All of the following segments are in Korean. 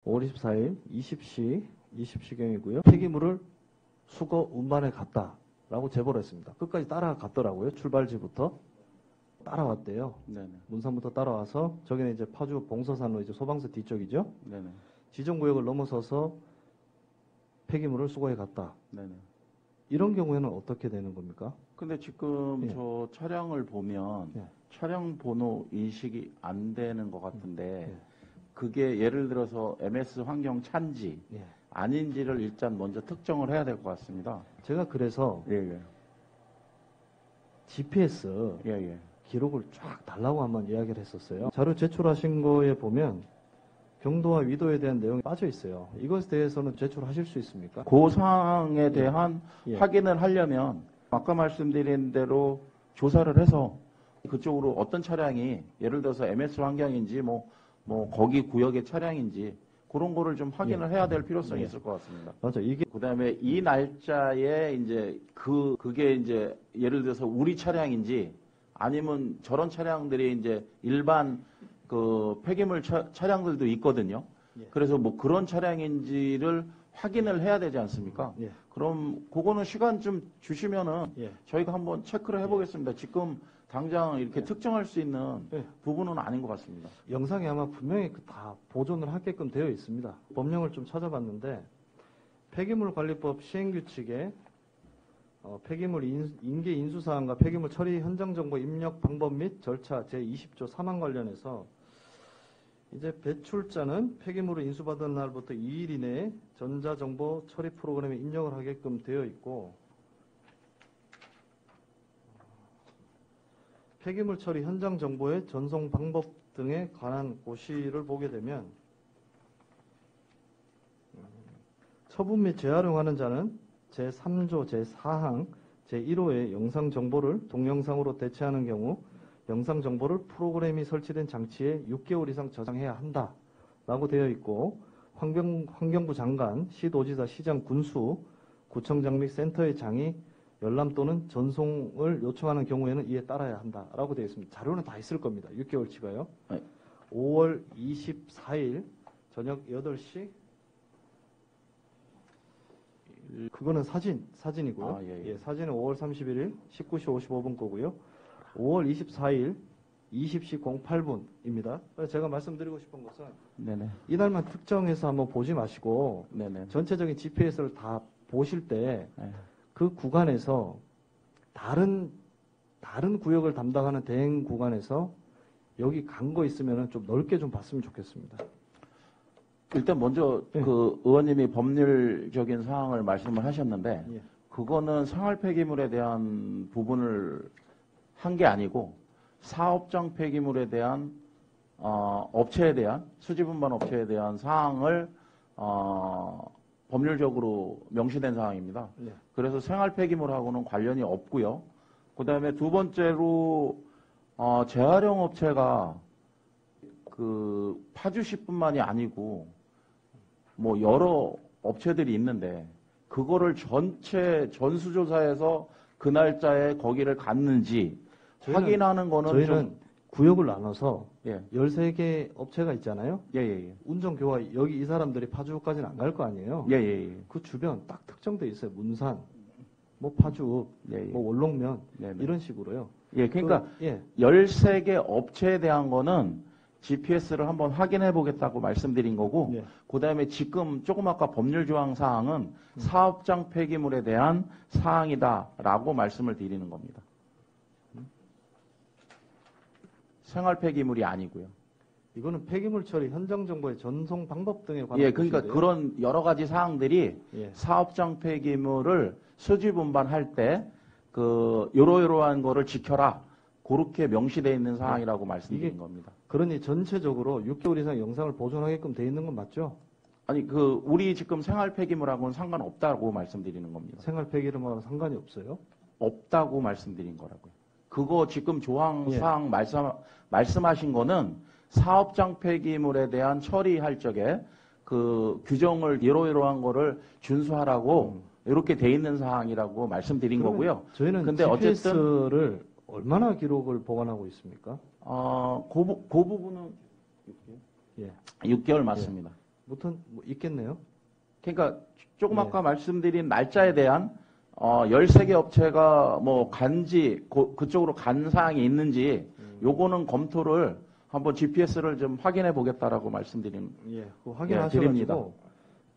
5월 24일 20시경이고요. 폐기물을 수거 운반해 갔다라고 제보를 했습니다. 끝까지 따라갔더라고요. 출발지부터 따라왔대요. 네네. 문산부터 따라와서 저기는 이제 파주 봉서산로 이제 소방서 뒤쪽이죠. 네네. 지정구역을 넘어서서 폐기물을 수거해 갔다. 네네. 이런 경우에는 어떻게 되는 겁니까? 근데 지금 예. 저 차량을 보면 예. 차량 번호 인식이 안 되는 것 같은데 예. 그게 예를 들어서 MS 환경 차인지 예. 아닌지를 일단 먼저 특정을 해야 될 것 같습니다. 제가 그래서 예, GPS 예. 예, 예. 기록을 쫙 달라고 한번 이야기를 했었어요. 자료 제출하신 거에 보면 경도와 위도에 대한 내용이 빠져 있어요. 이것에 대해서는 제출하실 수 있습니까? 그 사항에 대한 예. 확인을 하려면 아까 말씀드린 대로 조사를 해서 그쪽으로 어떤 차량이 예를 들어서 MS 환경인지 뭐 거기 구역의 차량인지 그런 거를 좀 확인을 해야 될 필요성이 있을 것 같습니다. 맞아. 이게 그다음에 이 날짜에 이제 그게 이제 예를 들어서 우리 차량인지 아니면 저런 차량들이 이제 일반 그 폐기물 차량들도 있거든요. 예. 그래서 뭐 그런 차량인지를 확인을 해야 되지 않습니까? 예. 그럼 그거는 시간 좀 주시면은 예. 저희가 한번 체크를 해보겠습니다. 지금 당장 이렇게 예. 특정할 수 있는 예. 부분은 아닌 것 같습니다. 영상에 아마 분명히 다 보존을 하게끔 되어 있습니다. 법령을 좀 찾아봤는데 폐기물관리법 시행규칙에 폐기물 인계 인수사항과 폐기물 처리 현장 정보 입력 방법 및 절차 제20조 3항 관련해서 이제 배출자는 폐기물을 인수받은 날부터 2일 이내에 전자정보 처리 프로그램에 입력을 하게끔 되어 있고, 폐기물 처리 현장 정보의 전송 방법 등에 관한 고시를 보게 되면 처분 및 재활용하는 자는 제3조 제4항 제1호의 영상 정보를 동영상으로 대체하는 경우 영상 정보를 프로그램이 설치된 장치에 6개월 이상 저장해야 한다라고 되어 있고, 환경부 장관, 시도지사, 시장, 군수, 구청장 및 센터의 장이 열람 또는 전송을 요청하는 경우에는 이에 따라야 한다라고 되어 있습니다. 자료는 다 있을 겁니다. 6개월치가요. 네. 5월 24일 저녁 8시 그거는 사진이고요. 아, 예, 예. 예, 사진은 5월 31일 19시 55분 거고요. 5월 24일 20시 08분입니다. 제가 말씀드리고 싶은 것은 네네. 이날만 특정해서 한번 보지 마시고 네네. 전체적인 GPS를 다 보실 때 네. 그 구간에서 다른 구역을 담당하는 대행 구간에서 여기 간 거 있으면 좀 넓게 좀 봤으면 좋겠습니다. 일단 먼저 예. 그 의원님이 법률적인 사항을 말씀을 하셨는데 예. 그거는 생활 폐기물에 대한 부분을 한 게 아니고 사업장 폐기물에 대한 업체에 대한 수지분반 업체에 대한 사항을 법률적으로 명시된 사항입니다. 예. 그래서 생활 폐기물하고는 관련이 없고요. 그다음에 두 번째로 재활용 업체가 그 파주시뿐만이 아니고 뭐 여러 업체들이 있는데 그거를 전체 전수조사해서 그 날짜에 거기를 갔는지 확인하는 거는 저희는 좀 구역을 나눠서 예. 13개 업체가 있잖아요. 예. 운전교화 여기 이 사람들이 파주까지는 안 갈 거 아니에요. 예. 그 주변 딱 특정돼 있어요. 문산, 뭐 파주, 예. 뭐 원롱면 네네. 이런 식으로요. 예, 그러니까 예. 13개 업체에 대한 거는 GPS를 한번 확인해 보겠다고 말씀드린 거고 예. 그다음에 지금 조금 아까 법률 조항 사항은 사업장 폐기물에 대한 사항이다라고 말씀을 드리는 겁니다. 생활 폐기물이 아니고요. 이거는 폐기물 처리 현장 정보의 전송 방법 등에 관한 예, 그러니까 것인데요. 그런 여러 가지 사항들이 예. 사업장 폐기물을 수지 분반할 때 그 요러요러한 거를 지켜라. 그렇게 명시되어 있는 사항이라고 말씀드린 겁니다. 그러니 전체적으로 6개월 이상 영상을 보존하게끔 돼 있는 건 맞죠? 아니 그 우리 지금 생활 폐기물하고는 상관없다고 말씀드리는 겁니다. 생활 폐기물하고는 상관이 없어요? 없다고 말씀드린 거라고요. 그거 지금 조항 예. 사항 말씀하신 거는 사업장 폐기물에 대한 처리할 적에 그 규정을 이러이러한 거를 준수하라고 이렇게 돼 있는 사항이라고 말씀드린 거고요. 저희는 근데 GPS를 얼마나 기록을 보관하고 있습니까? 그 부분은 예. 6개월 맞습니다. 무튼 뭐 있겠네요. 그러니까 조금 네. 아까 말씀드린 날짜에 대한 13개 업체가 뭐 간지 그쪽으로 간 사항이 있는지 요거는 검토를 한번 GPS를 좀 확인해 보겠다라고 말씀드린. 예, 그거 드립니다. 확인하셔가지고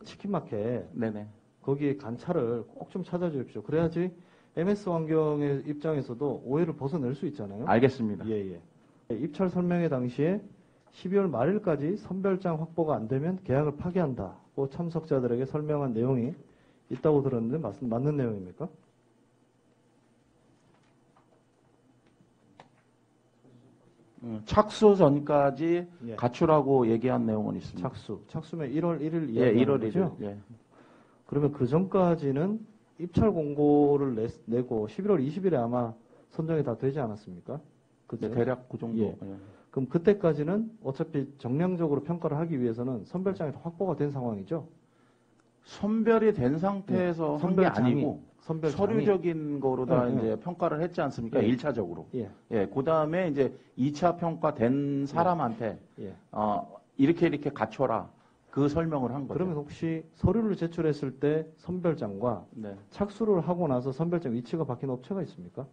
치킨마켓 네네. 거기에 간차를 꼭 좀 찾아주십시오. 그래야지 MS 환경의 입장에서도 오해를 벗어낼 수 있잖아요. 알겠습니다. 예. 입찰 설명회 당시에 12월 말일까지 선별장 확보가 안 되면 계약을 파기한다고 참석자들에게 설명한 내용이 있다고 들었는데 맞는 내용입니까? 착수 전까지 예. 가출하고 얘기한 내용은 있습니다. 착수면 1월 1일 예, 이야기하는 1월 거죠? 1일. 예. 그러면 그 전까지는 입찰 공고를 내고 11월 20일에 아마 선정이 다 되지 않았습니까? 그죠? 네, 대략 그 정도. 예. 예. 그럼 그때까지는 어차피 정량적으로 평가를 하기 위해서는 선별장이 다 확보가 된 상황이죠? 선별이 된 상태에서 한 게 선별장이, 아니고 선별장이. 서류적인 거로 다 예, 예. 이제 평가를 했지 않습니까? 예. 1차적으로. 예. 예, 그 다음에 이제 2차 평가 된 사람한테, 예. 이렇게 갖춰라. 그 설명을 한 거죠. 그러면 혹시 서류를 제출했을 때 선별장과 네. 착수를 하고 나서 선별장 위치가 바뀐 업체가 있습니까?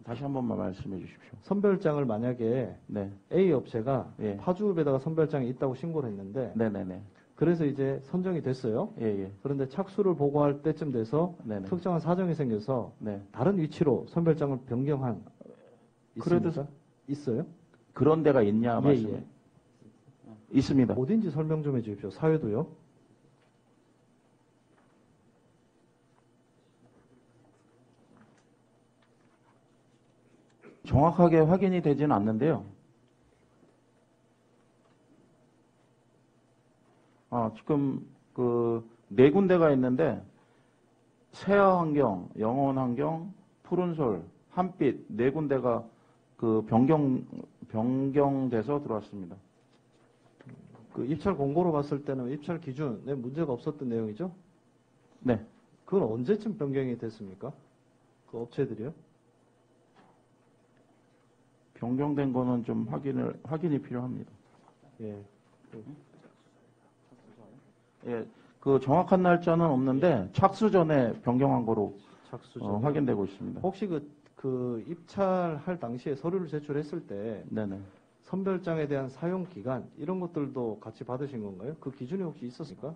다시 한 번만 말씀해 주십시오. 선별장을 만약에 네. A 업체가 예. 파주읍에다가 선별장이 있다고 신고를 했는데 네네네. 그래서 이제 선정이 됐어요. 예. 그런데 착수를 보고할 때쯤 돼서 네네. 특정한 사정이 생겨서 네. 다른 위치로 선별장을 변경한 그래도 있습니까? 있어요? 그런 데가 있냐 말씀에. 예. 있습니다. 어딘지 설명 좀 해주십시오. 사회도요. 정확하게 확인이 되지는 않는데요. 지금 그 네 군데가 있는데 세아환경, 영원환경, 푸른솔, 한빛 네 군데가 그 변경돼서 들어왔습니다. 그 입찰 공고로 봤을 때는 입찰 기준에 문제가 없었던 내용이죠? 네. 그건 언제쯤 변경이 됐습니까? 그 업체들이요? 변경된 거는 좀 확인이 필요합니다. 예. 예, 그 정확한 날짜는 없는데 착수 전에 변경한 거로 착수 전 확인되고 있습니다. 혹시 그 입찰할 당시에 서류를 제출했을 때 네네. 선별장에 대한 사용 기간 이런 것들도 같이 받으신 건가요? 그 기준이 혹시 있었습니까?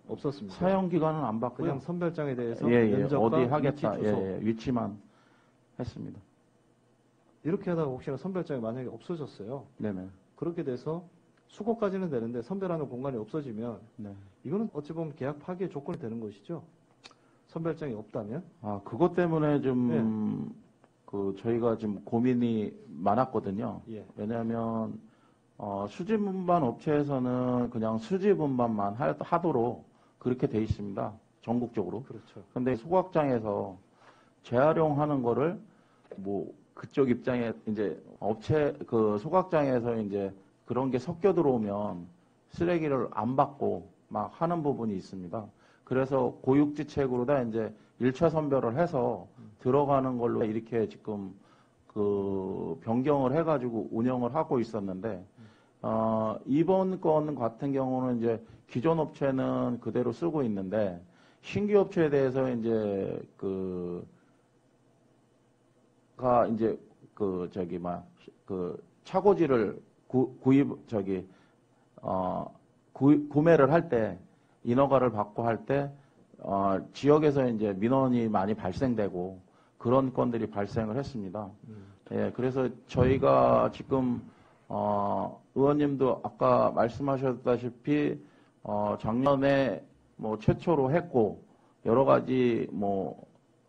없었습니까? 사용 기간은 안 받고요. 그냥 선별장에 대해서 예, 면적과 어디 하겠다. 위치, 주소 위치만 했습니다. 이렇게 하다가 혹시나 선별장이 만약에 없어졌어요. 네네. 그렇게 돼서 수거까지는 되는데 선별하는 공간이 없어지면 네. 이거는 어찌 보면 계약 파기의 조건이 되는 것이죠. 선별장이 없다면. 그것 때문에 좀 저희가 지금 고민이 많았거든요. 예. 왜냐하면 수집 운반 업체에서는 그냥 수집 운반만 하도록 그렇게 돼 있습니다. 전국적으로. 그렇죠. 근데 소각장에서 재활용하는 거를 뭐 그쪽 입장에 이제 업체 그 소각장에서 이제 그런 게 섞여 들어오면 쓰레기를 안 받고 막 하는 부분이 있습니다. 그래서 고육지책으로 다 이제 1차 선별을 해서 들어가는 걸로 이렇게 지금 그 변경을 해가지고 운영을 하고 있었는데, 이번 건 같은 경우는 이제 기존 업체는 그대로 쓰고 있는데, 신규 업체에 대해서 이제 차고지를 구매를 할 때, 인허가를 받고 할 때, 지역에서 이제 민원이 많이 발생되고, 그런 건들이 발생을 했습니다. 예, 그래서 저희가 지금, 의원님도 아까 말씀하셨다시피, 작년에 뭐 최초로 했고, 여러 가지 뭐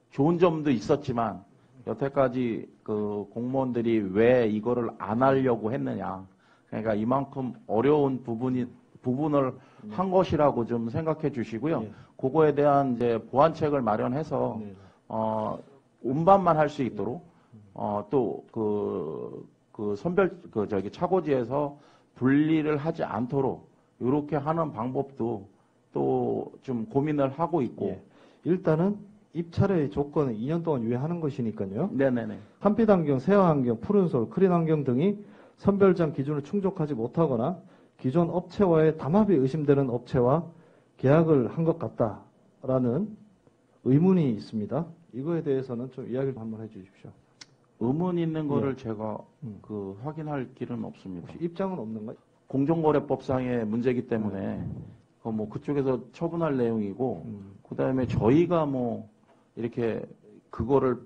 좋은 점도 있었지만, 여태까지 그 공무원들이 왜 이거를 안 하려고 했느냐. 그러니까 이만큼 어려운 부분을 한 것이라고 좀 생각해 주시고요. 예. 그거에 대한 이제 보완책을 마련해서, 네. 운반만 할 수 있도록, 또 차고지에서 분리를 하지 않도록 이렇게 하는 방법도 또 좀 고민을 하고 있고. 예. 일단은 입찰의 조건은 2년 동안 유예하는 것이니까요. 네네네. 한빛환경, 세아환경, 푸른솔, 크린환경 등이 선별장 기준을 충족하지 못하거나 기존 업체와의 담합이 의심되는 업체와 계약을 한 것 같다라는 의문이 있습니다. 이거에 대해서는 좀 이야기를 한번 해주십시오. 의문 있는 거를 예. 제가 확인할 길은 없습니다. 혹시 입장은 없는가요? 공정거래법상의 문제이기 때문에 뭐 그쪽에서 처분할 내용이고 그다음에 저희가 뭐 이렇게 그거를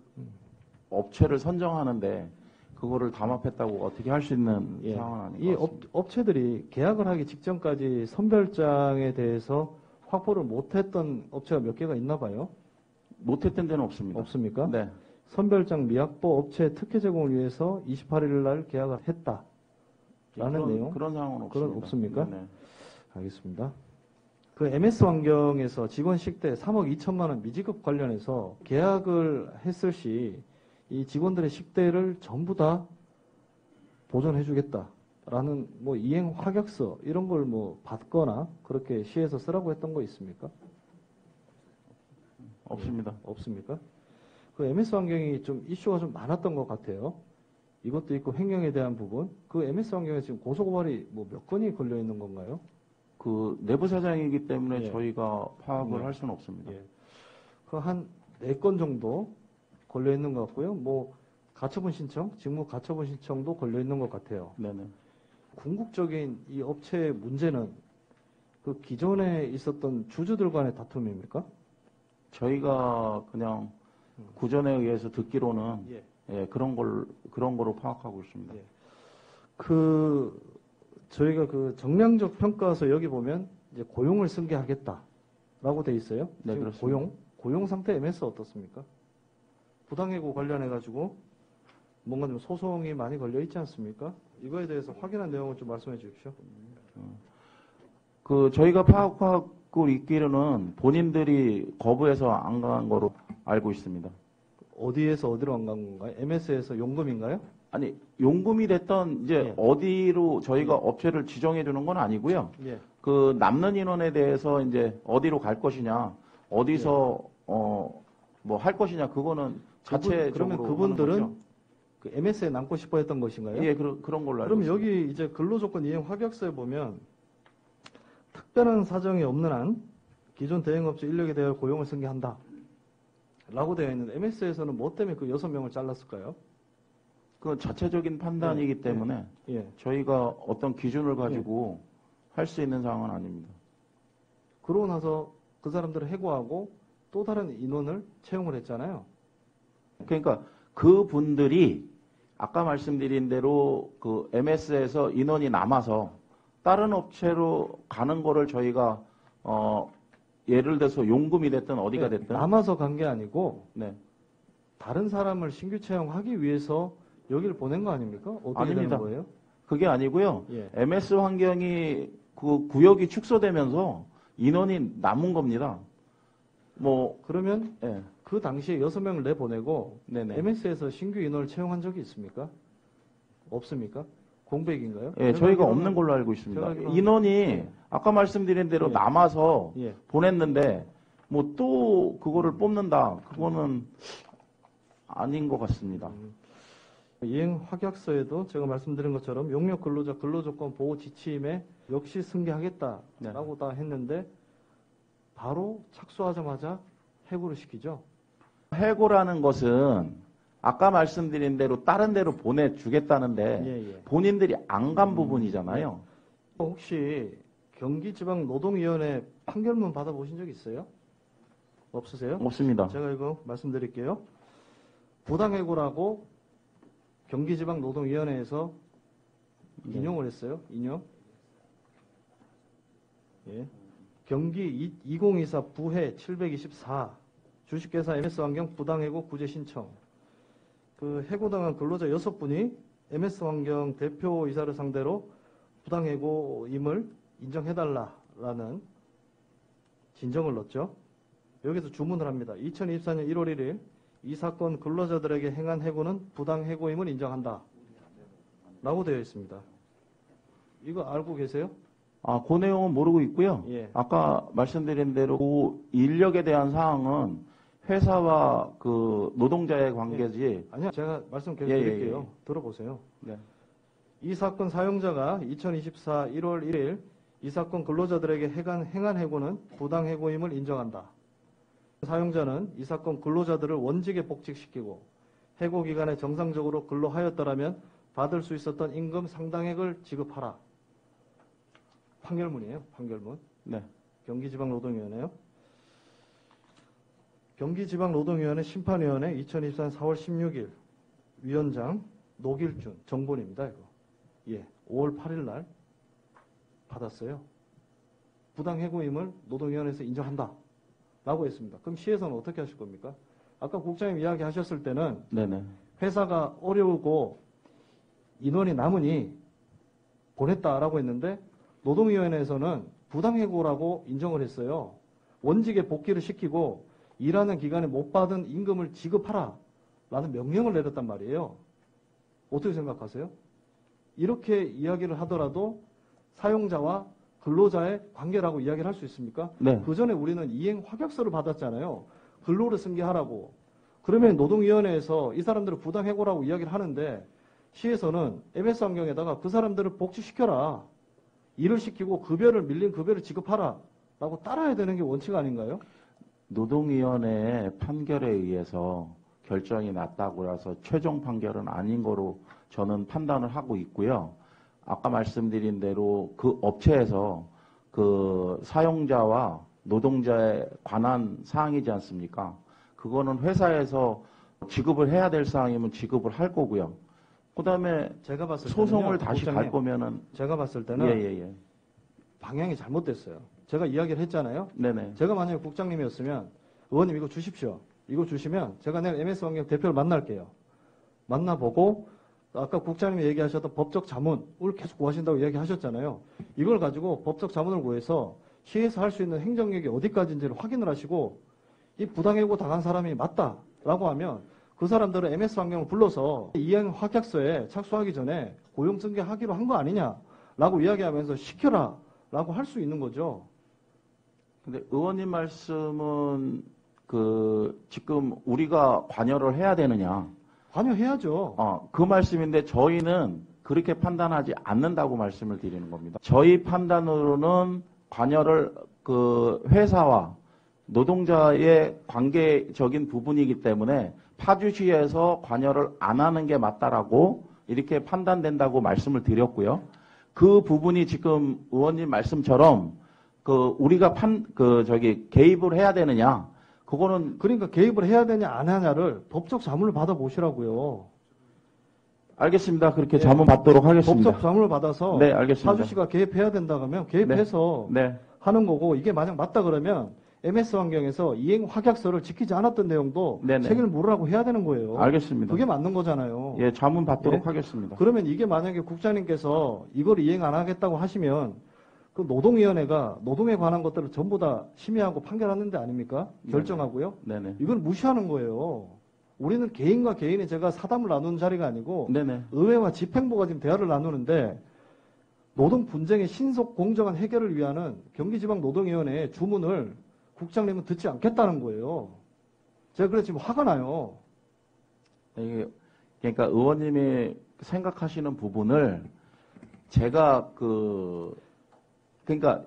업체를 선정하는데 그거를 담합했다고 어떻게 할 수 있는 예. 상황은 아닌 이 것 같습니다. 업체들이 계약을 하기 직전까지 선별장에 대해서 확보를 못했던 업체가 몇 개가 있나 봐요. 못했던 데는 없습니다. 없습니까? 네. 선별장 미확보 업체 특혜 제공을 위해서 28일 날 계약을 했다. 라는 내용? 그런 상황은 그런 없습니다. 없습니까? 네네. 알겠습니다. 그 MS 환경에서 직원 식대 3억 2천만 원 미지급 관련해서 계약을 했을 시 이 직원들의 식대를 전부 다 보존해 주겠다라는 뭐 이행 확약서 이런 걸 뭐 받거나 그렇게 시에서 쓰라고 했던 거 있습니까? 없습니다. 없습니까? 그 MS 환경이 좀 이슈가 좀 많았던 것 같아요. 이것도 있고 횡령에 대한 부분. 그 MS 환경에 지금 고소고발이 뭐 몇 건이 걸려 있는 건가요? 그 내부 사장이기 때문에 예. 저희가 파악을 예. 할 수는 없습니다. 예. 그 한 4건 정도 걸려 있는 것 같고요. 뭐 가처분 신청, 직무 가처분 신청도 걸려 있는 것 같아요. 네네. 궁극적인 이 업체의 문제는 그 기존에 있었던 주주들 간의 다툼입니까? 저희가 그냥 구전에 의해서 듣기로는 예. 예, 그런 거로 파악하고 있습니다. 예. 그 저희가 그 정량적 평가서 여기 보면 이제 고용을 승계하겠다라고 돼 있어요. 네, 지금 그렇습니다. 고용 상태 MS 어떻습니까? 부당해고 관련해 가지고 뭔가 좀 소송이 많이 걸려 있지 않습니까? 이거에 대해서 확인한 내용을 좀 말씀해 주십시오. 그 저희가 파악하고 있기로는 본인들이 거부해서 안 간 거로 알고 있습니다. 어디에서 어디로 안 간 건가요? MS에서 용금인가요? 아니 용금이 됐던 이제 예. 어디로 저희가 업체를 지정해 주는 건 아니고요. 예. 그 남는 인원에 대해서 이제 어디로 갈 것이냐, 어디서 뭐 할 것이냐 그거는 자체적으로 그러면 하는 그분들은 거죠. 그 MS에 남고 싶어 했던 것인가요? 예, 그런 걸로 알고 그럼 있습니다. 여기 이제 근로조건 이행 확약서에 보면 특별한 사정이 없는 한 기존 대행업체 인력에 대하여 고용을 승계한다. 라고 되어 있는데 MS에서는 뭐 때문에 그 6명을 잘랐을까요? 그 자체적인 판단이기 예, 때문에 예. 저희가 어떤 기준을 가지고 할 수 있는 상황은 아닙니다. 그러고 나서 그 사람들을 해고하고 또 다른 인원을 채용을 했잖아요. 그러니까 그 분들이 아까 말씀드린 대로 그 MS에서 인원이 남아서 다른 업체로 가는 거를 저희가 예를 들어서 용금이 됐든 어디가 네, 됐든 남아서 간 게 아니고 네. 다른 사람을 신규 채용하기 위해서 여기를 보낸 거 아닙니까? 어떻게 아닙니다. 되는 거예요? 그게 아니고요. 예. MS 환경이 그 구역이 축소되면서 인원이 남은 겁니다. 뭐 그러면 예. 그 당시에 6명을 내보내고 네네. MS에서 신규 인원을 채용한 적이 있습니까? 없습니까? 공백인가요? 예, 제가 저희가 알기로는- 없는 걸로 알고 있습니다. 제가 알기로는- 인원이 예. 아까 말씀드린 대로 예. 남아서 예. 보냈는데 뭐 또 그거를 뽑는다. 그거는 아닌 것 같습니다. 이행 확약서에도 제가 말씀드린 것처럼 용역 근로자 근로조건 보호 지침에 역시 승계하겠다라고 다 했는데 바로 착수하자마자 해고를 시키죠. 해고라는 것은 아까 말씀드린 대로 다른 데로 보내주겠다는데 예, 예. 본인들이 안 간 부분이잖아요. 혹시 경기지방노동위원회 판결문 받아보신 적 있어요? 없으세요? 없습니다. 제가 이거 말씀드릴게요. 부당해고라고 경기지방노동위원회에서 인용을 했어요. 인용. 예. 경기 2024 부해 724 주식회사 MS환경 부당해고 구제 신청. 그 해고당한 근로자 6분이 MS환경 대표이사를 상대로 부당해고임을 인정해달라라는 진정을 넣었죠. 여기서 주문을 합니다. 2024년 1월 1일 이 사건 근로자들에게 행한 해고는 부당해고임을 인정한다. 라고 되어 있습니다. 이거 알고 계세요? 아, 그 내용은 모르고 있고요. 예. 아까 말씀드린 대로 그 인력에 대한 사항은 회사와 그 노동자의 관계지. 아니요. 제가 말씀 계속 예, 예, 드릴게요. 예. 들어보세요. 네. 이 사건 사용자가 2024 1월 1일 이 사건 근로자들에게 행한 해고는 부당 해고임을 인정한다. 사용자는 이 사건 근로자들을 원직에 복직시키고 해고 기간에 정상적으로 근로하였더라면 받을 수 있었던 임금 상당액을 지급하라. 판결문이에요. 판결문. 네. 경기지방노동위원회요. 경기지방노동위원회 심판위원회 2024년 4월 16일 위원장 노길준 정본입니다. 이거. 예, 5월 8일 날 받았어요. 부당해고임을 노동위원회에서 인정한다. 라고 했습니다. 그럼 시에서는 어떻게 하실 겁니까? 아까 국장님 이야기하셨을 때는 네네. 회사가 어려우고 인원이 남으니 보냈다라고 했는데 노동위원회에서는 부당해고라고 인정을 했어요. 원직에 복귀를 시키고 일하는 기간에 못 받은 임금을 지급하라 라는 명령을 내렸단 말이에요. 어떻게 생각하세요? 이렇게 이야기를 하더라도 사용자와 근로자의 관계라고 이야기를 할 수 있습니까? 네. 그 전에 우리는 이행 확약서를 받았잖아요. 근로를 승계하라고. 그러면 노동위원회에서 이 사람들을 부당해고라고 이야기를 하는데 시에서는 MS 환경에다가 그 사람들을 복직시켜라. 일을 시키고 밀린 급여를 지급하라. 라고 따라야 되는 게 원칙 아닌가요? 노동위원회의 판결에 의해서 결정이 났다고 해서 최종 판결은 아닌 거로 저는 판단을 하고 있고요. 아까 말씀드린 대로 그 업체에서 그 사용자와 노동자에 관한 사항이지 않습니까? 그거는 회사에서 지급을 해야 될 사항이면 지급을 할 거고요. 그다음에 제가 봤을 소송을 때는요, 다시 국장님, 갈 거면은 제가 봤을 때는 예예예. 방향이 잘못됐어요. 제가 이야기를 했잖아요. 네네. 제가 만약에 국장님이었으면 의원님 이거 주십시오. 이거 주시면 제가 내일 MS 환경 대표를 만날게요. 만나보고 아까 국장님이 얘기하셨던 법적 자문을 계속 구하신다고 이야기하셨잖아요. 이걸 가지고 법적 자문을 구해서 시에서 할 수 있는 행정력이 어디까지인지를 확인을 하시고 이 부당해고 당한 사람이 맞다라고 하면 그 사람들은 MS 환경을 불러서 이행 확약서에 착수하기 전에 고용 승계하기로 한 거 아니냐라고 이야기하면서 시켜라라고 할 수 있는 거죠. 근데 의원님 말씀은 지금 우리가 관여를 해야 되느냐? 관여해야죠. 그 말씀인데 저희는 그렇게 판단하지 않는다고 말씀을 드리는 겁니다. 저희 판단으로는 관여를 회사와 노동자의 관계적인 부분이기 때문에 파주시에서 관여를 안 하는 게 맞다라고 이렇게 판단된다고 말씀을 드렸고요. 그 부분이 지금 의원님 말씀처럼 우리가 개입을 해야 되느냐? 그거는 그러니까 개입을 해야 되냐 안 하냐를 법적 자문을 받아보시라고요. 알겠습니다. 그렇게 자문 받도록 하겠습니다. 법적 자문을 받아서 네, 알겠습니다. 파주시가 개입해야 된다 하면 개입해서 네. 하는 거고 이게 만약 맞다 그러면 MS 환경에서 이행 확약서를 지키지 않았던 내용도 네네. 책임을 물으라고 해야 되는 거예요. 알겠습니다. 그게 맞는 거잖아요. 예, 자문 받도록 예? 하겠습니다. 그러면 이게 만약에 국장님께서 이걸 이행 안 하겠다고 하시면 그 노동위원회가 노동에 관한 것들을 전부 다 심의하고 판결하는 데 아닙니까? 결정하고요. 네네. 이건 무시하는 거예요. 우리는 개인과 개인이 제가 사담을 나누는 자리가 아니고 네네. 의회와 집행부가 지금 대화를 나누는데 노동 분쟁의 신속 공정한 해결을 위한 경기지방노동위원회의 주문을 국장님은 듣지 않겠다는 거예요. 제가 그래서 지금 화가 나요. 이게 그러니까 의원님이 생각하시는 부분을 제가 그러니까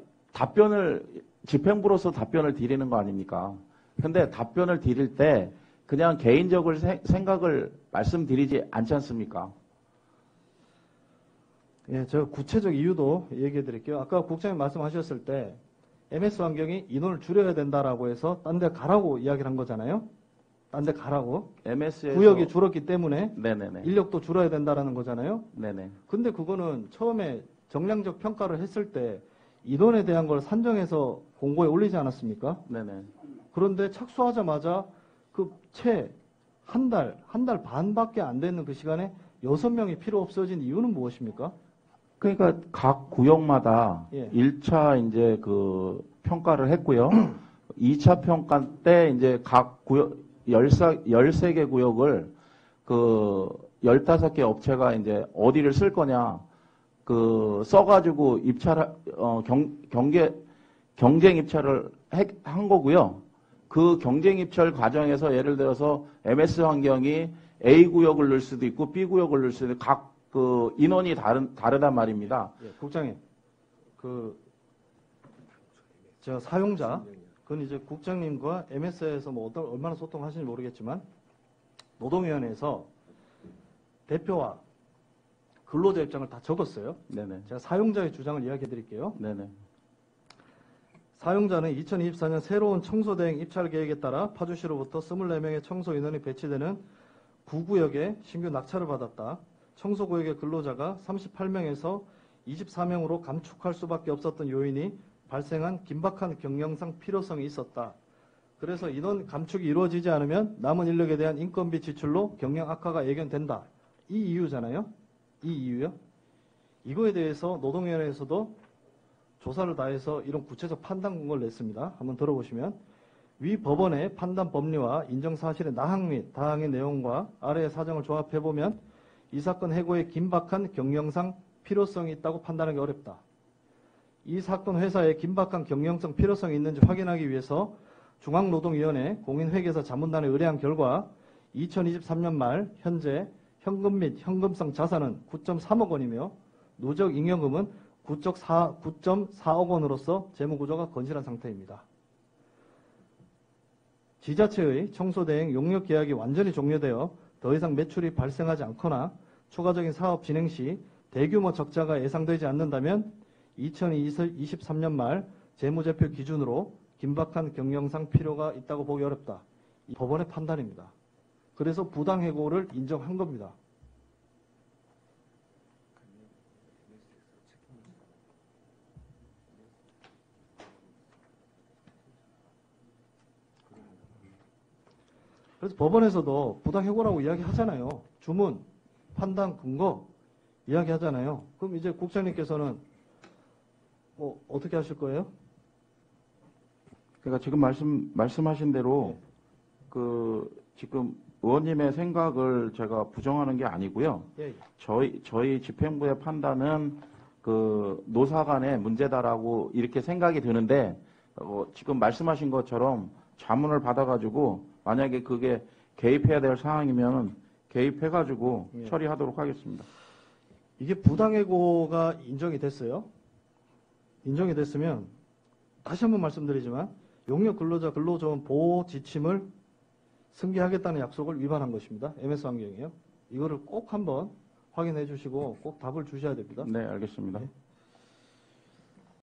집행부로서 답변을 드리는 거 아닙니까? 근데 답변을 드릴 때 그냥 개인적으로 생각을 말씀드리지 않지 않습니까? 예, 제가 구체적 이유도 얘기해 드릴게요. 아까 국장님 말씀하셨을 때 MS 환경이 인원을 줄여야 된다라고 해서 딴 데 가라고 이야기를 한 거잖아요. 딴 데 가라고. MS에서 구역이 줄었기 때문에 네네네. 인력도 줄여야 된다라는 거잖아요. 네네. 근데 그거는 처음에 정량적 평가를 했을 때 인원에 대한 걸 산정해서 공고에 올리지 않았습니까? 네네. 그런데 착수하자마자 한 달 반밖에 안 되는 그 시간에 6명이 필요 없어진 이유는 무엇입니까? 그러니까 각 구역마다 예. 1차 이제 평가를 했고요. 2차 평가 때 이제 각 구역 13개 구역을 15개 업체가 이제 어디를 쓸 거냐 써가지고 경쟁 입찰을 한 거고요. 그 경쟁 입찰 과정에서 예를 들어서 MS 환경이 A 구역을 넣을 수도 있고 B 구역을 넣을 수도 있고 각 그 인원이 다르단 말입니다. 예, 국장님, 제가 사용자, 그건 이제 국장님과 MS에서 뭐 얼마나 소통하시는지 모르겠지만, 노동위원회에서 대표와 근로자 입장을 다 적었어요. 네네. 제가 사용자의 주장을 이야기해 드릴게요. 네네. 사용자는 2024년 새로운 청소대행 입찰 계획에 따라 파주시로부터 24명의 청소 인원이 배치되는 9구역에 신규 낙찰을 받았다. 청소구역의 근로자가 38명에서 24명으로 감축할 수밖에 없었던 요인이 발생한 긴박한 경영상 필요성이 있었다. 그래서 인원 감축이 이루어지지 않으면 남은 인력에 대한 인건비 지출로 경영 악화가 예견된다. 이 이유잖아요. 이 이유요. 이거에 대해서 노동위원회에서도 조사를 다해서 이런 구체적 판단 공고를 냈습니다. 한번 들어보시면 위 법원의 판단 법리와 인정 사실의 나항 및 다항의 내용과 아래의 사정을 조합해보면 이 사건 해고에 긴박한 경영상 필요성이 있다고 판단하기 어렵다. 이 사건 회사에 긴박한 경영성 필요성이 있는지 확인하기 위해서 중앙노동위원회 공인회계사 자문단에 의뢰한 결과 2023년 말 현재 현금 및 현금성 자산은 9.3억 원이며 누적 잉여금은 9.4억 원으로서 재무구조가 건실한 상태입니다. 지자체의 청소대행 용역 계약이 완전히 종료되어 더 이상 매출이 발생하지 않거나 추가적인 사업 진행 시 대규모 적자가 예상되지 않는다면 2023년 말 재무제표 기준으로 긴박한 경영상 필요가 있다고 보기 어렵다. 이 법원의 판단입니다. 그래서 부당해고를 인정한 겁니다. 그래서 법원에서도 부당해고라고 이야기하잖아요. 주문, 판단, 근거 이야기하잖아요. 그럼 이제 국장님께서는 뭐 어떻게 하실 거예요? 그러니까 지금 말씀하신 대로 지금 의원님의 생각을 제가 부정하는 게 아니고요. 예. 저희 집행부의 판단은 그 노사 간의 문제다라고 이렇게 생각이 드는데 지금 말씀하신 것처럼 자문을 받아가지고 만약에 그게 개입해야 될 상황이면 개입해가지고 예. 처리하도록 하겠습니다. 이게 부당해고가 인정이 됐어요. 인정이 됐으면 다시 한번 말씀드리지만 용역 근로자 근로조원 보호 지침을 승계하겠다는 약속을 위반한 것입니다. MS 환경이요. 이거를 꼭 한번 확인해 주시고 꼭 답을 주셔야 됩니다. 네, 알겠습니다. 네.